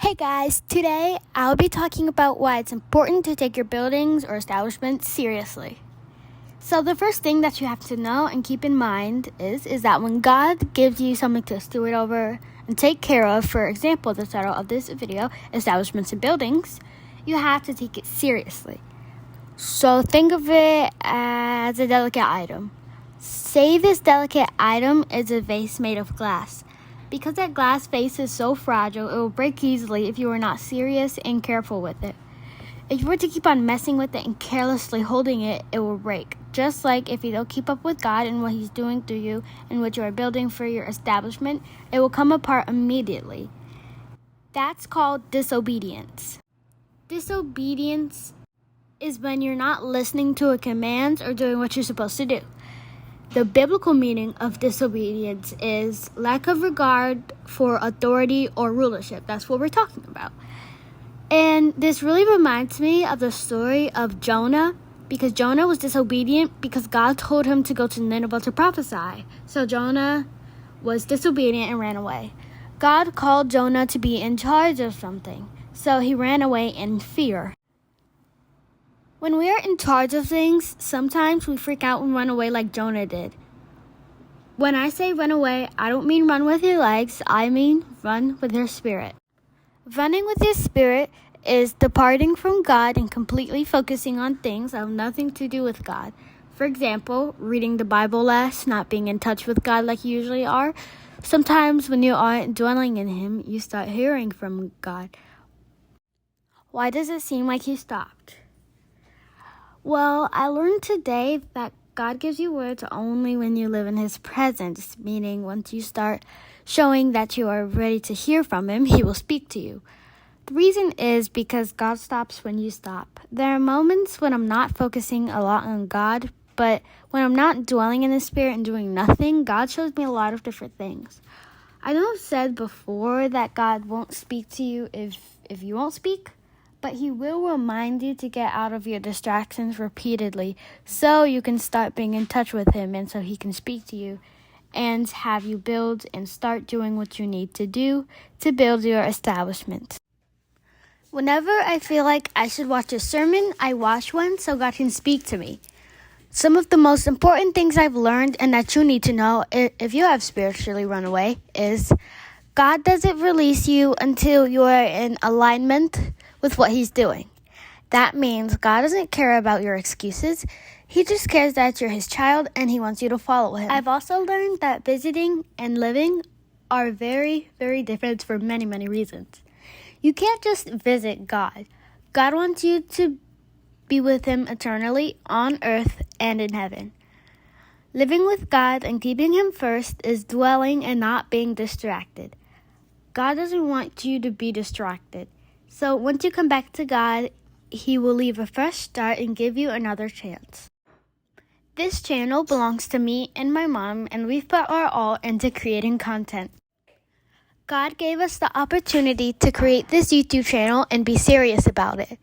Hey guys, today I'll be talking about why it's important to take your buildings or establishments seriously. So the first thing that you have to know and keep in mind is that when God gives you something to steward over and take care of, for example, the title of this video, establishments and buildings, you have to take it seriously. So think of it as a delicate item. Say this delicate item is a vase made of glass. Because that glass vase is so fragile, it will break easily if you are not serious and careful with it. If you were to keep on messing with it and carelessly holding it, it will break. Just like if you don't keep up with God and what He's doing through you and what you are building for your establishment, it will come apart immediately. That's called disobedience. Disobedience is when you're not listening to a command or doing what you're supposed to do. The biblical meaning of disobedience is lack of regard for authority or rulership. That's what we're talking about. And this really reminds me of the story of Jonah, because Jonah was disobedient because God told him to go to Nineveh to prophesy. So Jonah was disobedient and ran away. God called Jonah to be in charge of something, so he ran away in fear. When we are in charge of things, sometimes we freak out and run away like Jonah did. When I say run away, I don't mean run with your legs, I mean run with your spirit. Running with your spirit is departing from God and completely focusing on things that have nothing to do with God. For example, reading the Bible less, not being in touch with God like you usually are. Sometimes when you aren't dwelling in Him, you start hearing from God. Why does it seem like He stopped? Well, I learned today that God gives you words only when you live in His presence, meaning once you start showing that you are ready to hear from Him, He will speak to you. The reason is because God stops when you stop. There are moments when I'm not focusing a lot on God, but when I'm not dwelling in His Spirit and doing nothing, God shows me a lot of different things. I know I've said before that God won't speak to you if you won't speak, but He will remind you to get out of your distractions repeatedly so you can start being in touch with Him and so He can speak to you and have you build and start doing what you need to do to build your establishment. Whenever I feel like I should watch a sermon, I watch one so God can speak to me. Some of the most important things I've learned and that you need to know if you have spiritually run away is God doesn't release you until you are in alignment with what He's doing. That means God doesn't care about your excuses. He just cares that you're His child and He wants you to follow Him. I've also learned that visiting and living are very, very different for many, many reasons. You can't just visit God. God wants you to be with Him eternally on earth and in heaven. Living with God and keeping Him first is dwelling and not being distracted. God doesn't want you to be distracted. So once you come back to God, He will leave a fresh start and give you another chance. This channel belongs to me and my mom, and we've put our all into creating content. God gave us the opportunity to create this YouTube channel and be serious about it.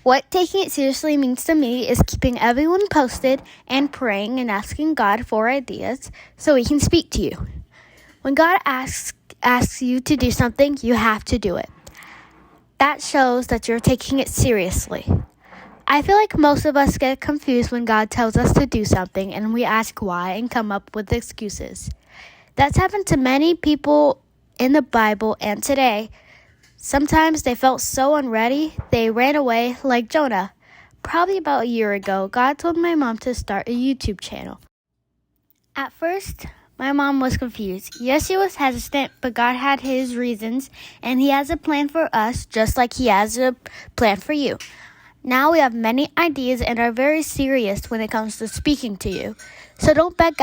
What taking it seriously means to me is keeping everyone posted and praying and asking God for ideas so He can speak to you. When God asks you to do something, you have to do it. That shows that you're taking it seriously. I feel like most of us get confused when God tells us to do something and we ask why and come up with excuses. That's happened to many people in the Bible and today. Sometimes they felt so unready, they ran away like Jonah. Probably about a year ago, God told my mom to start a YouTube channel. At first, my mom was confused. Yes, she was hesitant, but God had His reasons, and He has a plan for us, just like He has a plan for you. Now we have many ideas and are very serious when it comes to speaking to you. So don't back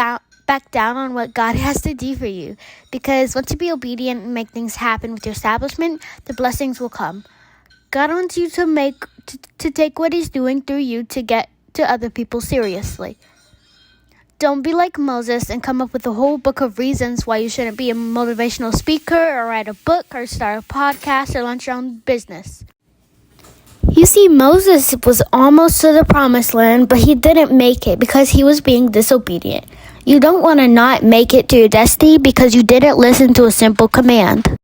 down on what God has to do for you, because once you be obedient and make things happen with your establishment, the blessings will come. God wants you to take what He's doing through you to get to other people seriously. Don't be like Moses and come up with a whole book of reasons why you shouldn't be a motivational speaker or write a book or start a podcast or launch your own business. You see, Moses was almost to the promised land, but he didn't make it because he was being disobedient. You don't want to not make it to your destiny because you didn't listen to a simple command.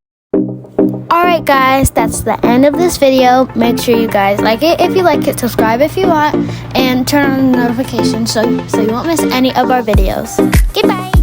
Alright Alright guys, that's the end of this video. Make sure you guys like it if you like it, subscribe if you want, and turn on the notifications so you won't miss any of our videos. Goodbye!